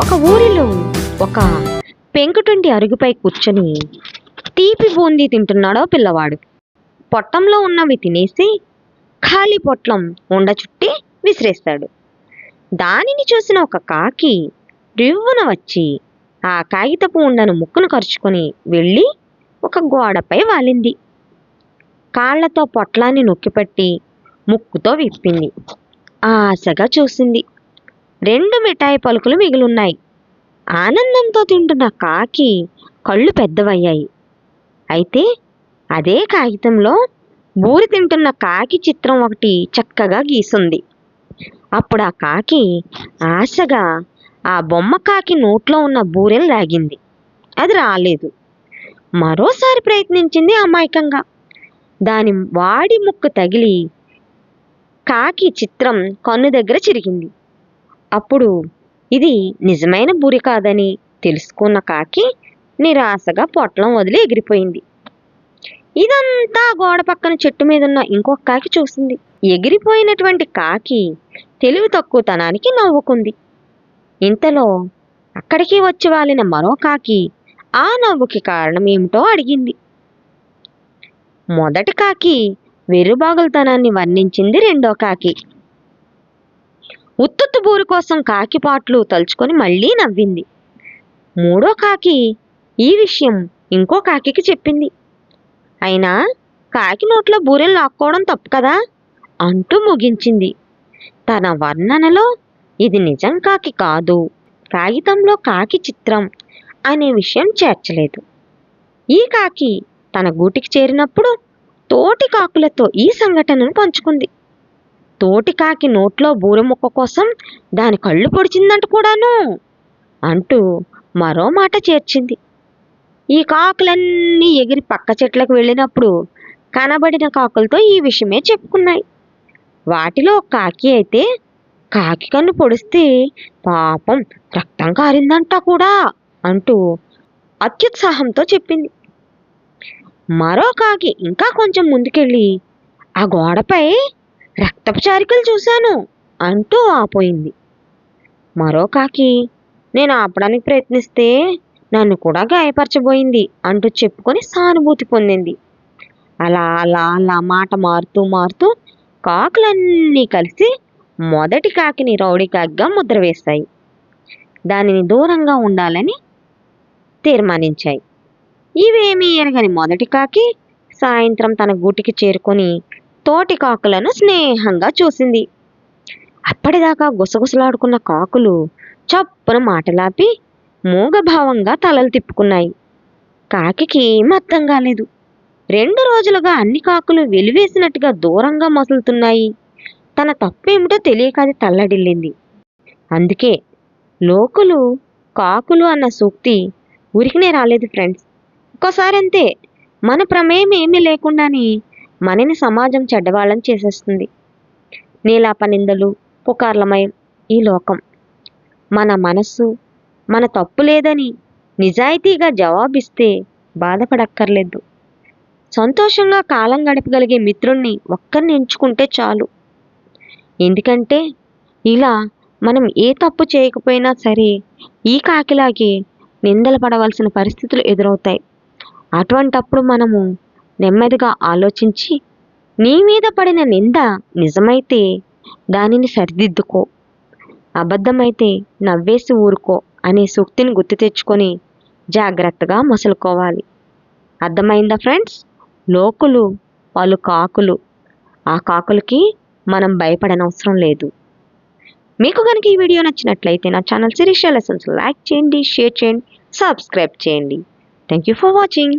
ఒక ఊరిలో ఒక పెంకుటింటి అరుగుపై కూర్చొని తీపి బూందీ తింటున్నాడో పిల్లవాడు. పొట్టంలో ఉన్నవి తినేసి ఖాళీ పొట్లం ఉండ చుట్టి విసిరేస్తాడు. దానిని చూసిన ఒక కాకి రివ్వున వచ్చి ఆ కాగితపు ఉండను ముక్కును కరుచుకొని వెళ్ళి ఒక గోడపై వాలింది. కాళ్లతో పొట్లాన్ని నొక్కిపట్టి ముక్కుతో విప్పింది. ఆశగా చూసింది. 2 మిఠాయి పలుకులు మిగిలున్నాయి. ఆనందంతో తింటున్న కాకి కళ్ళు పెద్దవయ్యాయి. అయితే అదే కాగితంలో బూరి తింటున్న కాకి చిత్రం ఒకటి చక్కగా గీసుంది. అప్పుడు ఆ కాకి ఆశగా ఆ బొమ్మ కాకి నోట్లో ఉన్న బూరెలు లాగింది. అది రాలేదు. మరోసారి ప్రయత్నించింది అమాయకంగా. దాని వాడి ముక్కు తగిలి కాకి చిత్రం కన్ను దగ్గర చిరిగింది. అప్పుడు ఇది నిజమైన బూరి కాదని తెలుసుకున్న కాకి నిరాశగా పొట్లం వదిలి ఎగిరిపోయింది. ఇదంతా గోడ పక్కన చెట్టు మీదున్న ఇంకొక కాకి చూసింది. ఎగిరిపోయినటువంటి కాకి తెలివి తక్కువతనానికి నవ్వుకుంది. ఇంతలో అక్కడికి వచ్చి వాలిన మరో కాకి ఆ నవ్వుకి కారణం ఏమిటో అడిగింది. మొదటి కాకి వెర్రుబాగులతనాన్ని వర్ణించింది రెండో కాకి. ఉత్తుత్తు బూరు కోసం కాకి పాటలు తలుచుకొని మళ్ళీ నవ్వింది. మూడో కాకి ఈ విషయం ఇంకో కాకికి చెప్పింది. అయినా కాకి నోట్లో బూరెలు లాక్కోవడం తప్పు కదా అంటూ ముగించింది. తన వర్ణనలో ఇది నిజం కాకి కాదు, కాగితంలో కాకి చిత్రం అనే విషయం చేర్చలేదు. ఈ కాకి తన గూటికి చేరినప్పుడు తోటి కాకులతో ఈ సంఘటనను పంచుకుంది. తోటి కాకి నోట్లో బూరె ముక్క కోసం దాని కళ్ళు పొడిచిందంట కూడాను అంటూ మరో మాట చేర్చింది. ఈ కాకులన్నీ ఎగిరి పక్క చెట్లకు వెళ్ళినప్పుడు కనబడిన కాకులతో ఈ విషయమే చెప్పుకున్నాయి. వాటిలో ఒక కాకి అయితే కాకి కన్ను పొడిస్తే పాపం రక్తం కారిందంట కూడా అంటూ అత్యుత్సాహంతో చెప్పింది. మరో కాకి ఇంకా కొంచెం ముందుకెళ్ళి ఆ గోడపై రక్తపు చారికలు చూశాను అంటూ ఆపోయింది. మరో కాకి నేను ఆపడానికి ప్రయత్నిస్తే నన్ను కూడా గాయపరచబోయింది అంటూ చెప్పుకొని సానుభూతి పొందింది. అలా అలా అలా మాట మారుతూ మారుతూ కాకులన్నీ కలిసి మొదటి కాకిని రౌడీ కాకిగా ముద్ర వేశాయి. దానిని దూరంగా ఉండాలని తీర్మానించాయి. ఇవేమీ ఎరగని మొదటి కాకి సాయంత్రం తన గూటికి చేరుకొని తోటి కాకులను స్నేహంగా చూసింది. అప్పటిదాకా గుసగుసలాడుకున్న కాకులు చప్పున మాటలాపి మూగభావంగా తలలు తిప్పుకున్నాయి. కాకికి ఏం అర్థం కాలేదు. 2 రోజులుగా అన్ని కాకులు వెలివేసినట్టుగా దూరంగా మసులుతున్నాయి. తన తప్పేమిటో తెలియక అది తల్లడిల్లింది. అందుకే లోకులు కాకులు అన్న సూక్తి ఉరికినే రాలేదు ఫ్రెండ్స్. ఒక్కోసారి అంతే, మన ప్రమేయం ఏమీ లేకుండానే మనని సమాజం చెడ్డవాళ్ళని చేసేస్తుంది. నీలాపనిందలు పుకార్లమయం ఈ లోకం. మన మనస్సు మన తప్పు లేదని నిజాయితీగా జవాబిస్తే బాధపడక్కర్లేదు. సంతోషంగా కాలం గడపగలిగే మిత్రుణ్ణి ఒక్కరిని ఎంచుకుంటే చాలు. ఎందుకంటే ఇలా మనం ఏ తప్పు చేయకపోయినా సరే ఈ కాకిలాగే నిందలు పడవలసిన పరిస్థితులు ఎదురవుతాయి. అటువంటప్పుడు మనము నెమ్మదిగా ఆలోచించి నీ మీద పడిన నింద నిజమైతే దానిని సరిదిద్దుకో, అబద్ధమైతే నవ్వేసి ఊరుకో అనే సూక్తిని గుర్తు తెచ్చుకొని జాగ్రత్తగా మసులుకోవాలి. అర్థమైందా ఫ్రెండ్స్? లోకులు పలు కాకులు. ఆ కాకులకి మనం భయపడనవసరం లేదు. మీకు కనుక ఈ వీడియో నచ్చినట్లయితే నా ఛానల్ శిరీష లెసన్స్ లైక్ చేయండి, షేర్ చేయండి, సబ్స్క్రైబ్ చేయండి. Thank you for watching.